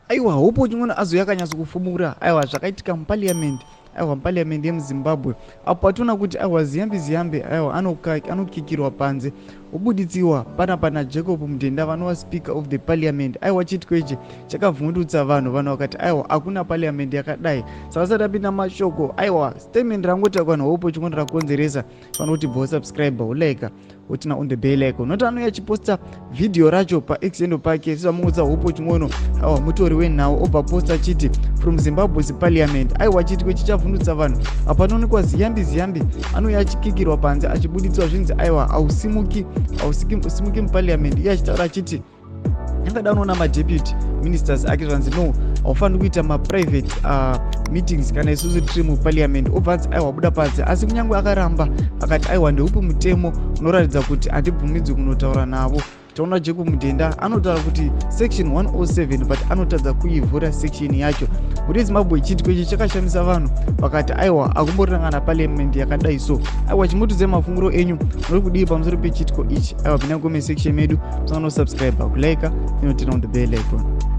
aiwa hopo chimwana azo yakanyatsa kufumura aiwa zvakaitika muparliament aiwa muparliament yemuzimbabwe apo patona kuti aiwa ziyambi ziyambi aiwa anokikirwa panze obuditsiwa pana Jacob Mutenda vanova speaker of the parliament aiwa chitiko ichi chakavhundutsa vanhu vakati aiwa hakuna parliament yakadai saka sadapinda mashoko aiwa statement rangotaura vanhu hopo chimwana rakonzeresa vanoti bo subscriber ulike utina on the bell icon noti anouya achiposta video racho paexendo pake sezvamungudza hopo chimwono aiwa mutori wenhau obva posta achiti from Zimbabwe's parliament aiwa chitiko chichavhundutsa vanhu apa panoonekwa ziyambi ziyambi anouya achikikirwa panze achibuditsiwa zvinzi aiwa hausimuki muparliament iye achitaura achiti angada unoona madeputy ministers ake zvanzi no haufaniri kuita maprivate meetings kana isusu tiri muparliament obvanzi aiwa buda panze asi kunyange akaramba akati aiwa ndeupi mutemo unoratidza kuti handibvumidzwi kunotaura navo taona Jacob Mutenda anotaura kuti section 107 but anotadza kuivhura section yacho kuti Zimbabwe chitiko ichi chakashamisa vanhu vakati aiwa akumboringana parliament yakadai so aiwa chimutudze mafunguro enyu muri kudii pamusoro pechitiko ichi aiwa pinda comment section medu musangano subscribe kulike inotina on the bell icon.